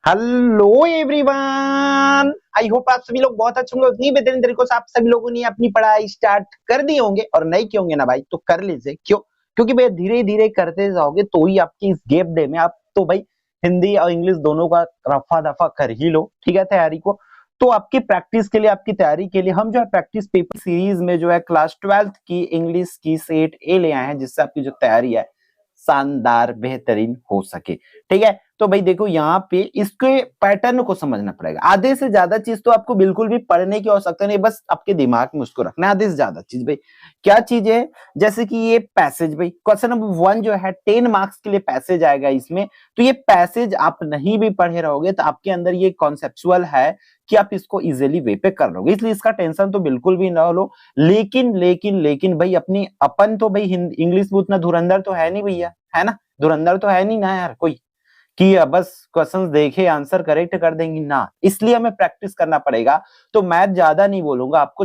Hello everyone, I hope आप सभी लोग बहुत अच्छे होंगे। उतनी बेहतरीन तरीकों से आप सभी लोगों ने अपनी पढ़ाई स्टार्ट कर दी होंगे और नहीं किए होंगे ना भाई, तो कर लीजिए। क्यों? क्योंकि भाई धीरे धीरे करते जाओगे तो ही आपकी इस गैप डे में आप तो भाई हिंदी और इंग्लिश दोनों का रफा दफा कर ही लो, ठीक है, तैयारी को। तो आपकी प्रैक्टिस के लिए, आपकी तैयारी के लिए हम जो है प्रैक्टिस पेपर सीरीज में जो है क्लास 12th की इंग्लिश की सेट ए ले आए हैं, जिससे आपकी जो तैयारी है शानदार बेहतरीन हो सके। ठीक है, तो भाई देखो यहाँ पे इसके पैटर्न को समझना पड़ेगा। आधे से ज्यादा चीज तो आपको बिल्कुल भी पढ़ने की आवश्यकता नहीं, बस आपके दिमाग में उसको रखना है। आधे से ज्यादा चीज भाई क्या चीज है, जैसे कि ये पैसेज, भाई क्वेश्चन नंबर 1 जो है 10 मार्क्स के लिए पैसेज आएगा इसमें। तो ये पैसेज आप नहीं भी पढ़े रहोगे तो आपके अंदर ये कॉन्सेप्चुअल है कि आप इसको इजीली वे पे कर लोगे, इसलिए इसका टेंशन तो बिल्कुल भी ना लो। लेकिन भाई अपनी अपन तो भाई इंग्लिश में उतना धुरंधर तो है नहीं भैया, है ना, धुरंधर तो है नहीं ना यार कोई कि बस क्वेश्चंस देखे आंसर करेक्ट कर देंगे ना, इसलिए हमें प्रैक्टिस करना पड़ेगा। तो मैथ ज्यादा नहीं बोलूंगा आपको।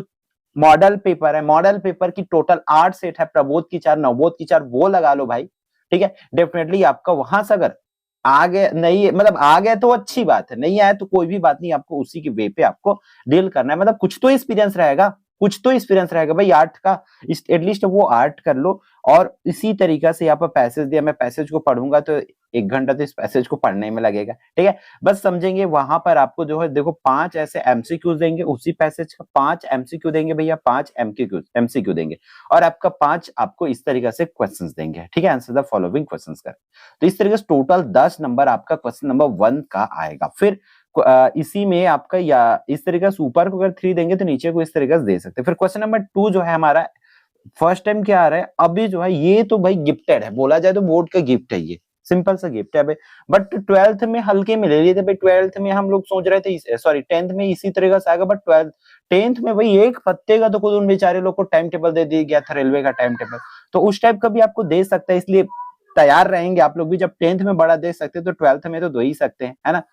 मॉडल पेपर है, मॉडल पेपर की टोटल 8 सेट है, प्रबोध की 4, नवबोध की 4, वो लगा लो भाई। ठीक है, डेफिनेटली आपका वहां से अगर आ गया, नहीं मतलब आ गया तो अच्छी बात है, नहीं आया तो कोई भी बात नहीं, आपको उसी के वे पे आपको डील करना है। मतलब कुछ तो एक्सपीरियंस रहेगा, कुछ तो एक्सपीरियंस रहेगा भाई आर्ट का, एटलीस्ट वो आर्ट कर लो। और इसी तरीके से यहाँ पर पैसेज दिया, मैं पैसेज को पढ़ूंगा तो 1 घंटा तो इस पैसेज को पढ़ने में लगेगा। ठीक है, बस समझेंगे। वहां पर आपको जो है देखो 5 ऐसे एमसीक्यू देंगे, उसी पैसेज का 5 एमसीक्यू देंगे भैया, 5 एमसीक्यू देंगे और आपका 5 आपको इस तरीके से क्वेश्चंस देंगे। ठीक है, आंसर द फॉलोइंग क्वेश्चंस कर। तो इस तरीके से टोटल 10 नंबर आपका क्वेश्चन नंबर 1 का आएगा। फिर इसी में आपका या इस तरीके से ऊपर को अगर 3 देंगे तो नीचे को इस तरीके से दे सकते हैं। फिर क्वेश्चन नंबर 2 जो है हमारा फर्स्ट टाइम क्या आ रहा है अभी जो है, ये तो भाई गिफ्टेड है, बोला जाए तो बोर्ड का गिफ्ट है, ये सिंपल सा गिफ्ट है भाई। बट 12th में हल्के में ले लिए थे भाई, 12th में हम लोग सोच रहे थे, सॉरी 10th में इसी तरीके से आएगा, बट 10th में भाई एक पत्ते का तो खुद उन बेचारे लोग को टाइम टेबल दे दिया गया था, रेलवे का टाइम टेबल, तो उस टाइप का भी आपको दे सकता है। इसलिए तैयार रहेंगे आप लोग भी, जब 10th में बड़ा दे सकते हैं तो 12th में तो दे ही सकते हैं, है ना।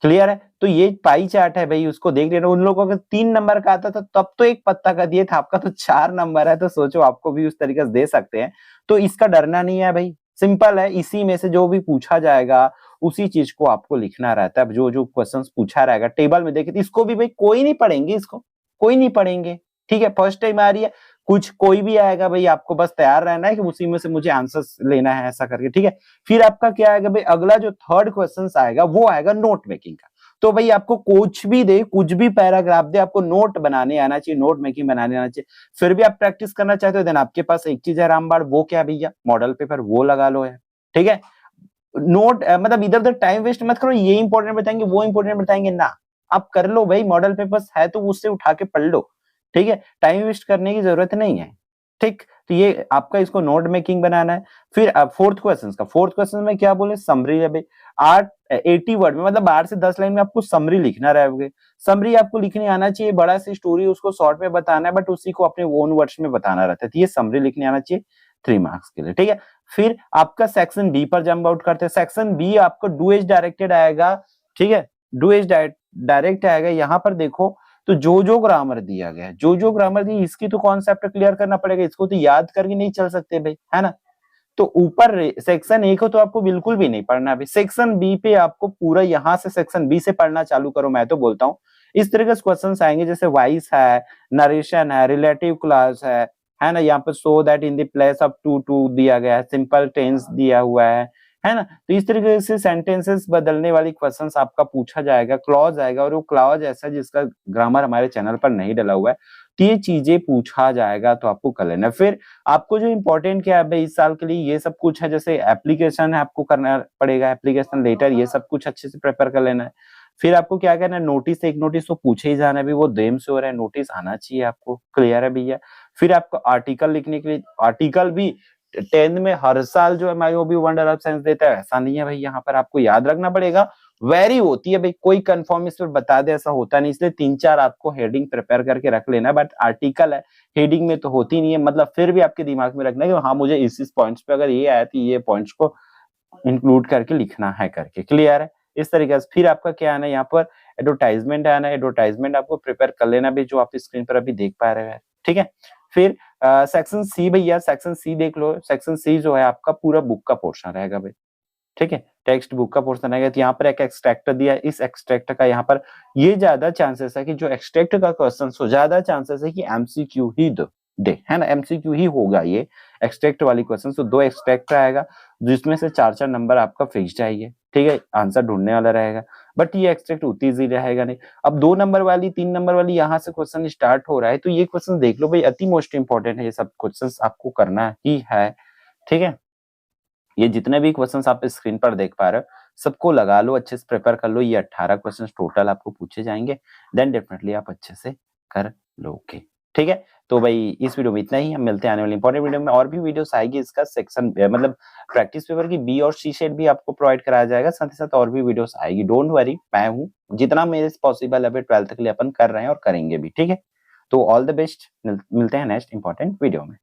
क्लियर है, तो ये पाई चार्ट है भाई, उसको देख लेना। उन लोगों का 3 नंबर का आता था तब तो एक पत्ता का दिए था, आपका तो 4 नंबर है, तो सोचो आपको भी उस तरीके से दे सकते हैं। तो इसका डरना नहीं है भाई, सिंपल है, इसी में से जो भी पूछा जाएगा उसी चीज को आपको लिखना रहता है। जो जो क्वेश्चंस पूछा रहेगा टेबल में देखे, तो इसको भी भाई कोई नहीं पढ़ेंगे, इसको कोई नहीं पढ़ेंगे। ठीक है, फर्स्ट टाइम आ रही है, कुछ कोई भी आएगा भाई, आपको बस तैयार रहना है कि उसी में से मुझे आंसर्स लेना है, ऐसा करके। ठीक है, फिर आपका क्या आएगा भाई, अगला जो थर्ड क्वेश्चन आएगा वो आएगा नोट मेकिंग का। तो भाई आपको कुछ भी दे, कुछ भी पैराग्राफ दे, आपको नोट बनाने आना चाहिए, नोट मेकिंग बनाने आना चाहिए। फिर भी आप प्रैक्टिस करना चाहते हो देन आपके पास एक चीज है रामबाण, वो क्या भैया, मॉडल पेपर, वो लगा लो है। ठीक है, नोट मतलब इधर उधर टाइम वेस्ट मत करो, ये इंपॉर्टेंट बताएंगे वो इंपॉर्टेंट बताएंगे ना, आप कर लो भाई, मॉडल पेपर्स है तो उससे उठा के पढ़ लो। ठीक है, टाइम वेस्ट करने की जरूरत नहीं है। ठीक, तो ये आपका इसको नोट मेकिंग बनाना है। फिर फोर्थ क्वेश्चन में क्या बोले, समरी है भाई। 80 वर्ड में, मतलब 8 से 10 लाइन में आपको समरी लिखना रहेगा। समरी आपको लिखने आना चाहिए, बड़ा सी स्टोरी उसको शॉर्ट में बताना है, बट उसी को अपने ओन वर्ड्स में बताना रहता है, तो ये समरी लिखने आना चाहिए 3 मार्क्स के लिए। ठीक है, फिर आपका सेक्शन बी पर जंप आउट करते हैं। सेक्शन बी आपको डू एज डायरेक्टेड आएगा। ठीक है, डू एज डायरेक्ट आएगा। यहाँ पर देखो तो जो जो ग्रामर दिया गया है, जो जो ग्रामर दी, इसकी तो कॉन्सेप्ट क्लियर करना पड़ेगा, इसको तो याद करके नहीं चल सकते भाई, है ना। तो ऊपर सेक्शन ए को तो आपको बिल्कुल भी नहीं पढ़ना है, सेक्शन बी पे आपको पूरा, यहाँ से सेक्शन बी से पढ़ना चालू करो, मैं तो बोलता हूँ। इस तरह के क्वेश्चन आएंगे, जैसे वाइस है, नरेशन है, रिलेटिव क्लास है ना, यहाँ पर so that in the place of to दिया गया है, सिंपल टेंस दिया हुआ है ना। तो इस तरीके से सेंटेंसेस बदलने वाली क्वेश्चंस आपका पूछा जाएगा, क्लॉज आएगा, और वो क्लॉज ऐसा जिसका ग्रामर हमारे चैनल पर नहीं डला हुआ है, तो ये चीजें पूछा जाएगा, तो आपको कर लेना। फिर आपको जो इंपॉर्टेंट क्या है भाई इस साल के लिए, ये सब कुछ है, जैसे एप्लीकेशन है आपको करना पड़ेगा, एप्लीकेशन लेटर, ये सब कुछ अच्छे से प्रिपेयर कर लेना है। फिर आपको क्या करना है, नोटिस, एक नोटिस तो पूछे ही जाना है भी, वो देम से हो रहा है, नोटिस आना चाहिए आपको। क्लियर है भैया। फिर आपको आर्टिकल लिखने के लिए, आर्टिकल भी 10th में हर साल जो है मायोबी वंडर ऑफ साइंस देता है, ऐसा नहीं है भाई, यहाँ पर आपको याद रखना पड़ेगा। वेरी होती है भाई, कोई कंफर्म इस पर बता दे ऐसा होता नहीं, इसलिए 3-4 आपको हेडिंग प्रिपेयर करके रख लेना। बट आर्टिकल है, हेडिंग में तो होती नहीं है, मतलब फिर भी आपके दिमाग में रखना है कि हाँ मुझे इस पॉइंट्स पे अगर ये आया तो ये पॉइंट्स को इंक्लूड करके लिखना है करके। क्लियर है, इस तरीके से। फिर आपका क्या आना है, यहाँ पर एडवर्टाइजमेंट आना है, एडवर्टाइजमेंट आपको प्रिपेयर कर लेना भी, जो आप स्क्रीन पर अभी देख पा रहे हैं। ठीक है, फिर सेक्शन सी भैया, सेक्शन सी देख लो। सेक्शन सी जो है आपका पूरा बुक का पोर्शन रहेगा भाई। ठीक है, टेक्स्ट बुक का पोर्शन आएगा, तो यहाँ पर एक एक्सट्रैक्ट दिया है, इस एक्सट्रैक्ट का यहाँ पर ये ज्यादा चांसेस है कि जो एक्सट्रैक्ट का क्वेश्चन हो, ज्यादा चांसेस है कि एमसीक्यू ही दे, है ना, एमसीक्यू ही होगा ये एक्सट्रैक्ट वाली क्वेश्चन। तो 2 एक्सट्रैक्ट आएगा जिसमें से 4-4 नंबर आपका फिक्स्ड आएंगे, ठीक है, आंसर ढूंढने वाला रहेगा। बट ये एक्सट्रैक्ट उतनी इजी रहेगा नहीं। अब 2 नंबर वाली 3 नंबर वाली यहाँ से क्वेश्चन स्टार्ट हो रहा है, तो ये क्वेश्चन देख लो भाई, अति मोस्ट इंपॉर्टेंट है, ये सब क्वेश्चन आपको करना ही है, ठीक है। ये जितने भी क्वेश्चंस आप स्क्रीन पर देख पा रहे हो सबको लगा लो, अच्छे से प्रिपेयर कर लो। ये 18 क्वेश्चंस टोटल आपको पूछे जाएंगे, देन डेफिनेटली आप अच्छे से कर लोगे, ठीक है। तो भाई इस वीडियो में इतना ही, हम मिलते हैं आने वाली इंपॉर्टेंट वीडियो में। और भी वीडियोस आएगी, इसका सेक्शन मतलब प्रैक्टिस पेपर की बी और सी सेट भी आपको प्रोवाइड कराया जाएगा, साथ ही साथ और भी वीडियोस आएगी। डोंट वरी, मैं हूँ, जितना मेरे से पॉसिबल है 12th के लिए अपन कर रहे हैं और करेंगे भी, ठीक है। तो ऑल द बेस्ट, मिलते हैं नेक्स्ट इंपॉर्टेंट वीडियो में।